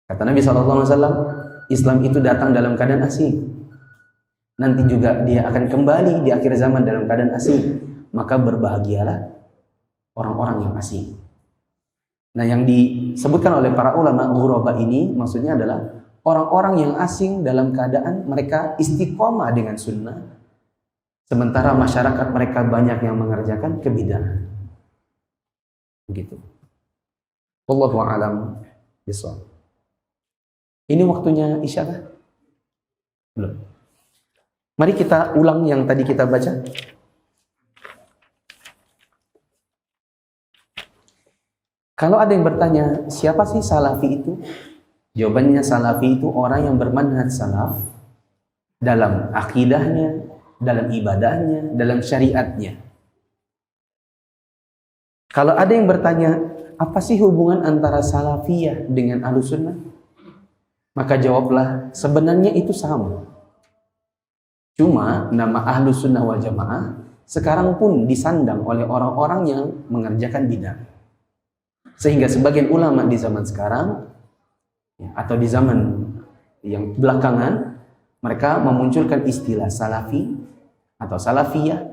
Speaker 1: Kata Nabi SAW, Islam itu datang dalam keadaan asing, nanti juga dia akan kembali di akhir zaman dalam keadaan asing, maka berbahagialah orang-orang yang asing. Nah, yang disebutkan oleh para ulama ghuraba ini maksudnya adalah orang-orang yang asing dalam keadaan mereka istiqomah dengan sunnah, sementara masyarakat mereka banyak yang mengerjakan kebid'ahan. Begitu. Wallahu a'lam bishawab. Ini waktunya Isya kah? Belum. Mari kita ulang yang tadi kita baca. Kalau ada yang bertanya, siapa sih salafi itu? Jawabannya, salafi itu orang yang bermanhaj salaf dalam akidahnya, dalam ibadahnya, dalam syariatnya. Kalau ada yang bertanya, apa sih hubungan antara salafiyah dengan ahlus sunnah? Maka jawablah, sebenarnya itu sama. Cuma nama ahlus sunnah wal jamaah sekarang pun disandang oleh orang-orang yang mengerjakan bid'ah. Sehingga sebagian ulama di zaman sekarang atau di zaman yang belakangan, mereka memunculkan istilah salafi atau salafiyah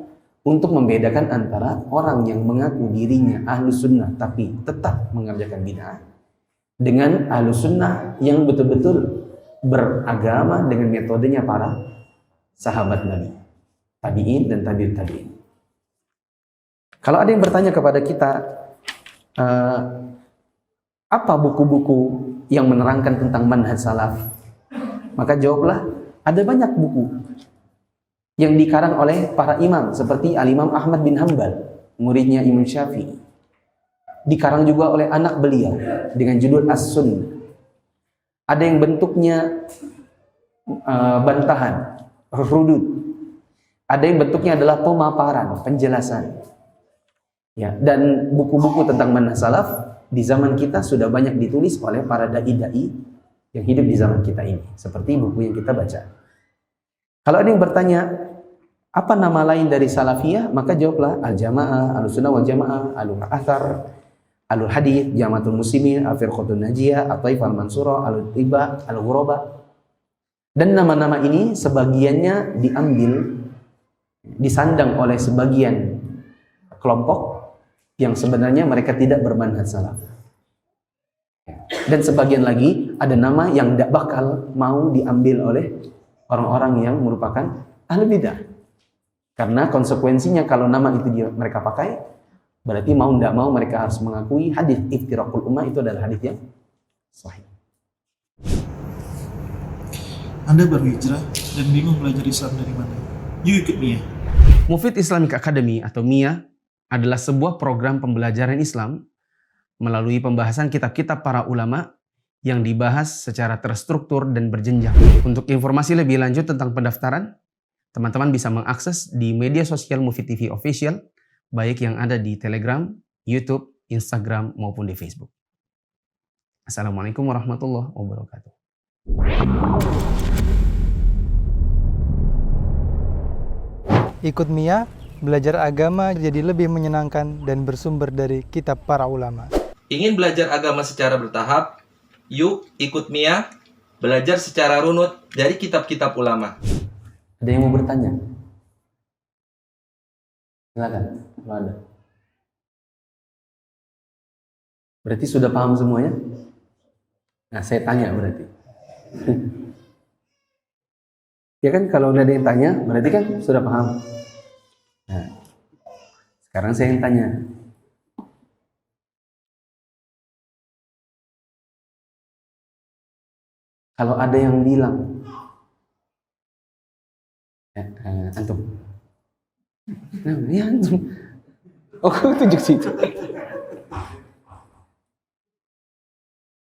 Speaker 1: untuk membedakan antara orang yang mengaku dirinya ahlus sunnah tapi tetap mengerjakan bid'ah dengan ahlus sunnah yang betul-betul beragama dengan metodenya para sahabat Nabi, tabi'in dan tabi'ut tabi'in. Kalau ada yang bertanya kepada kita, apa buku-buku yang menerangkan tentang manhaj salaf? Maka jawablah, ada banyak buku yang dikarang oleh para imam seperti Al-Imam Ahmad bin Hanbal, muridnya Imam Syafi'i. Dikarang juga oleh anak beliau dengan judul As-Sunnah. Ada yang bentuknya bantahan, rudud. Ada yang bentuknya adalah pemaparan, penjelasan. Ya, dan buku-buku tentang manhaj salaf di zaman kita sudah banyak ditulis oleh para dai-dai yang hidup di zaman kita ini, seperti buku yang kita baca. Kalau ada yang bertanya, apa nama lain dari salafiyah? Maka jawablah al-jamaah, al-sunnah wal jamaah, al-athar, alul hadith, jamaatul muslimin, al-firqatun najiyah, at-taifah al-mansurah, al-tiba, al-ghuraba. Dan nama-nama ini sebagiannya diambil, disandang oleh sebagian kelompok yang sebenarnya mereka tidak bermanhaj salaf. Dan sebagian lagi ada nama yang tidak bakal mau diambil oleh orang-orang yang merupakan ahli bidah. Karena konsekuensinya kalau nama itu mereka pakai, berarti mau tidak mau mereka harus mengakui hadis iftiraqul ummah itu adalah hadis yang sahih.
Speaker 2: Anda baru hijrah dan bingung belajar Islam dari mana? Yuk ikut Mia.
Speaker 1: Mufid Islamic Academy atau MIA adalah sebuah program pembelajaran Islam melalui pembahasan kitab-kitab para ulama yang dibahas secara terstruktur dan berjenjang. Untuk informasi lebih lanjut tentang pendaftaran, teman-teman bisa mengakses di media sosial Mufid TV Official, baik yang ada di Telegram, YouTube, Instagram, maupun di Facebook. Assalamualaikum warahmatullahi wabarakatuh.
Speaker 3: Ikut Mia, belajar agama jadi lebih menyenangkan dan bersumber dari kitab para ulama.
Speaker 4: Ingin belajar agama secara bertahap? Yuk ikut Mia, belajar secara runut dari kitab-kitab ulama.
Speaker 1: Ada yang mau bertanya? Silakan, kalau ada. Berarti sudah paham semuanya? Nah, saya tanya berarti. Ya kan, kalau udah ada yang tanya, berarti kan sudah paham. Nah, sekarang saya yang tanya. Kalau ada yang bilang, antum. Nah, ya antum. Oh, aku tunjuk situ.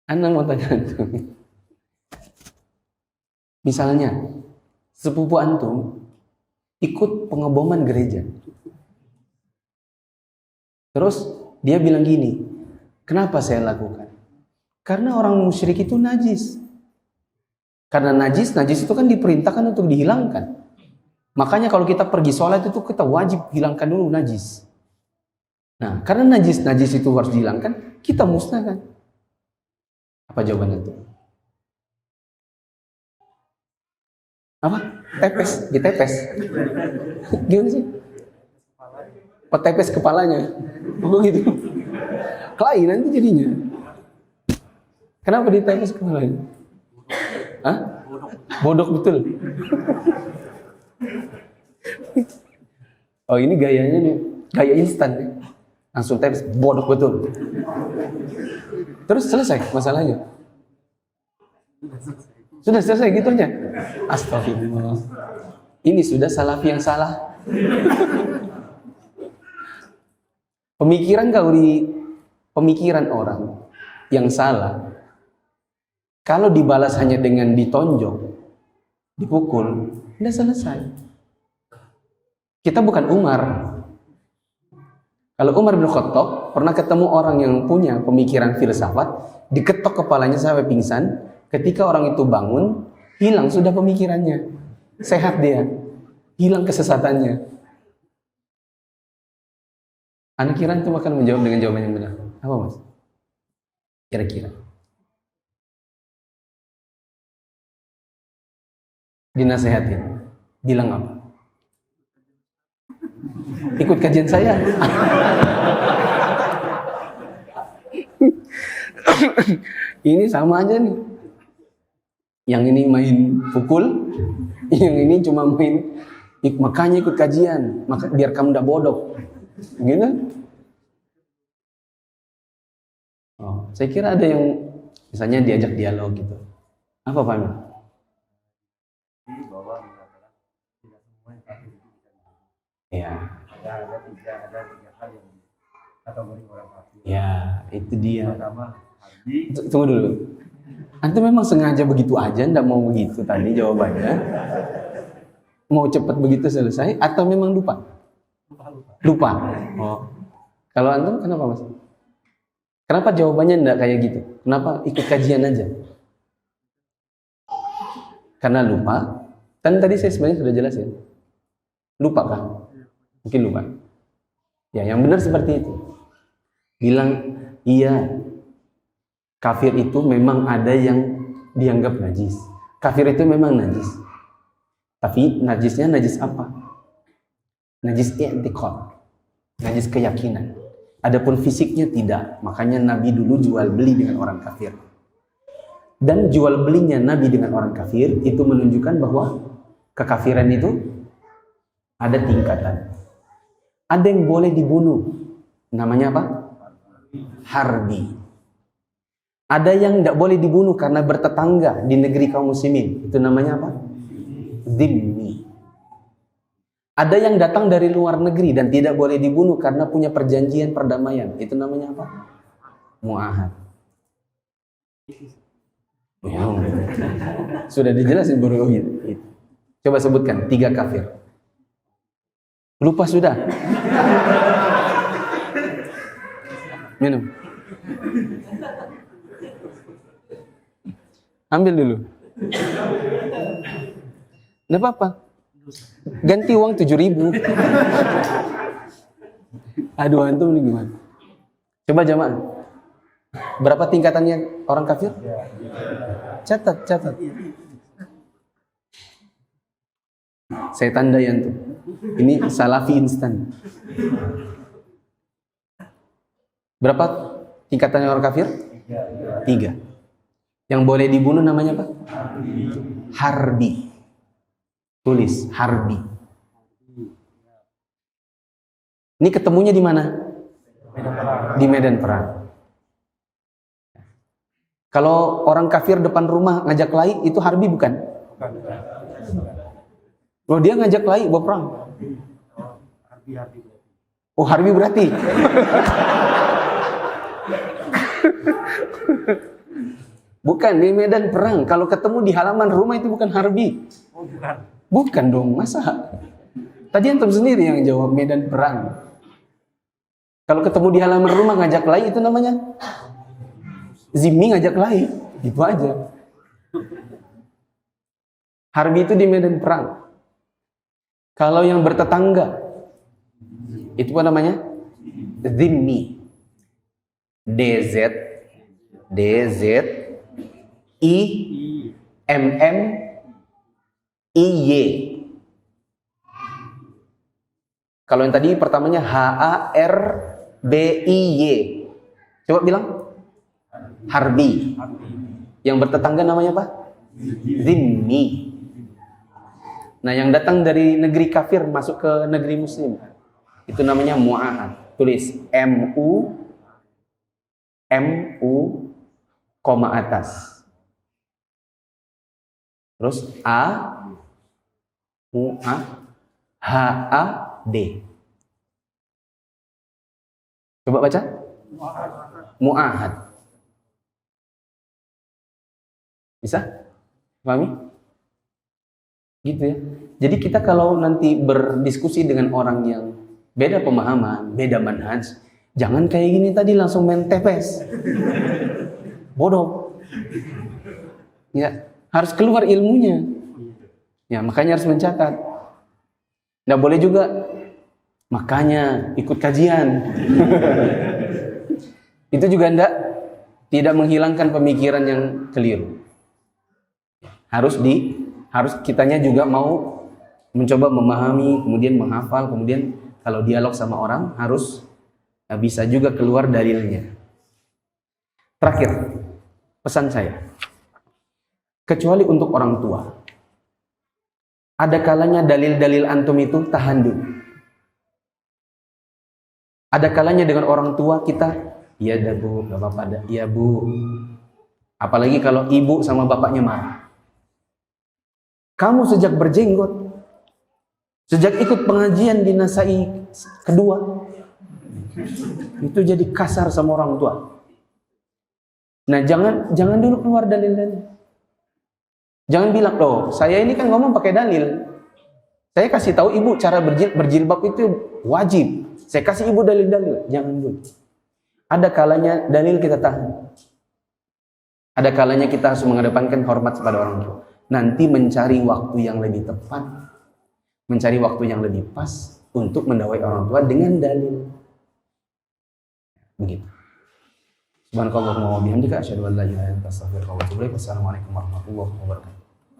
Speaker 1: Anda mau tanya antum. Misalnya, sepupu antum ikut pengeboman gereja. Terus dia bilang gini, kenapa saya lakukan? Karena orang musyrik itu najis. Karena najis itu kan diperintahkan untuk dihilangkan. Makanya kalau kita pergi sholat itu kita wajib hilangkan dulu najis. Nah, karena najis itu harus dihilangkan, kita musnahkan. Apa jawabannya itu? Apa? Tepes, ditepes. Gimana sih? Petepes kepalanya. Begitu. Kelai nanti jadinya. Kenapa ditepes kepalanya? Hah? Bodok betul. Oh, ini gayanya nih, gaya instan nih. Langsung tepes, bodok betul. Terus selesai masalahnya. Sudah selesai gitu aja. Astagfirullah. Ini sudah salafi yang salah. Pemikiran orang yang salah. Kalau dibalas hanya dengan ditonjok, dipukul, udah selesai. Kita bukan Umar. Kalau Umar bin Khattab pernah ketemu orang yang punya pemikiran filsafat, diketok kepalanya sampai pingsan. Ketika orang itu bangun, hilang sudah pemikirannya. Sehat dia. Hilang kesesatannya. Anda kira itu akan menjawab dengan jawaban yang benar? Apa mas? Kira-kira. Dinasehatin. Bilang apa? Ikut kajian saya. Ini sama aja nih. Yang ini main pukul, yang ini cuma main makanya ikut kajian, biar kamu tidak bodoh. Gitu? Oh, saya kira ada yang misalnya diajak dialog gitu. Apa Pak Amir? Ya. Ada tiga hal yang kategori orang kafir. Ya, itu dia. Pertama, tunggu dulu. Antum memang sengaja begitu aja, ndak mau begitu tadi jawabannya? Mau cepat begitu selesai atau memang lupa? Lupa. Oh. Kalau antum kenapa mas? Kenapa jawabannya ndak kayak gitu? Kenapa ikut kajian aja? Karena lupa. Kan tadi saya sebenarnya sudah jelasin. Lupa kan? Mungkin lupa. Ya, yang benar seperti itu. Bilang, iya, kafir itu memang ada yang dianggap najis. Kafir itu memang najis. Tapi najisnya najis apa? Najis i'tiqad. Najis keyakinan. Adapun fisiknya tidak. Makanya Nabi dulu jual beli dengan orang kafir. Dan jual belinya Nabi dengan orang kafir itu menunjukkan bahwa kekafiran itu ada tingkatan. Ada yang boleh dibunuh. Namanya apa? Harbi. Ada yang tidak boleh dibunuh karena bertetangga di negeri kaum muslimin. Itu namanya apa? Zimmi. Ada yang datang dari luar negeri dan tidak boleh dibunuh karena punya perjanjian perdamaian. Itu namanya apa? Mu'ahad. Ya, sudah dijelasin baru itu. Coba sebutkan 3 kafir. Lupa sudah. Minum. Ambil dulu. Nggak apa-apa. Ganti uang 7.000. Aduh, antum ini gimana? Coba jamaah. Berapa tingkatannya orang kafir? Catat. Saya tandai antum. Ini salafi instan. Berapa tingkatannya orang kafir? 3. Yang boleh dibunuh namanya apa? Harbi. Tulis harbi. Ini ketemunya di mana? Di medan perang. Kalau orang kafir depan rumah ngajak kelahi, itu harbi bukan? Oh, dia ngajak kelahi buat perang. Oh, harbi berarti. Bukan di medan perang. Kalau ketemu di halaman rumah itu bukan harbi.
Speaker 2: Oh, bukan.
Speaker 1: Bukan dong, masa? Tadi antum sendiri yang jawab medan perang. Kalau ketemu di halaman rumah ngajak kelahi itu namanya zimmi, ngajak kelahi. Itu aja. Harbi itu di medan perang. Kalau yang bertetangga itu apa namanya? Zimmi. DZ IMMIY. Kalau yang tadi pertamanya HARBIY. Coba bilang. Harbi. Yang bertetangga namanya apa? Zimmi. Nah, yang datang dari negeri kafir masuk ke negeri muslim, itu namanya mu'ahad. Tulis MU koma atas. Terus HAD. Coba baca. Mu'ahad. Bisa? Pahami? Gitu ya. Jadi kita kalau nanti berdiskusi dengan orang yang beda pemahaman, beda manhaj, jangan kayak gini tadi langsung main tepes. Bodoh. Ya, harus keluar ilmunya. Ya, makanya harus mencatat. Nggak boleh juga makanya ikut kajian. Itu juga tidak menghilangkan pemikiran yang keliru. Harus kitanya juga mau mencoba memahami, kemudian menghafal, kemudian kalau dialog sama orang harus bisa juga keluar dalilnya. Terakhir, pesan saya. Kecuali untuk orang tua. Ada kalanya dalil-dalil antum itu tahan dulu. Ada kalanya dengan orang tua kita, iya dah bu, gak apa-apa dah, iya bu. Apalagi kalau ibu sama bapaknya marah. Kamu sejak berjenggot, sejak ikut pengajian di Nasai kedua, itu jadi kasar sama orang tua. Nah, jangan dulu keluar dalil-dalil. Jangan bilang, loh, saya ini kan ngomong pakai dalil. Saya kasih tahu ibu cara berjilbab itu wajib. Saya kasih ibu dalil-dalil. Jangan dulu. Ada kalanya dalil kita tahan. Ada kalanya kita harus mengedepankan hormat kepada orang tua. Nanti mencari waktu yang lebih tepat, mencari waktu yang lebih pas untuk mendakwai orang tua dengan dalil. Begitu. Subhanakallahumma wa bihamdika asyhadu an la ilaha illa anta astaghfiruka wa atubu ilaik. Wassalamualaikum warahmatullahi wabarakatuh.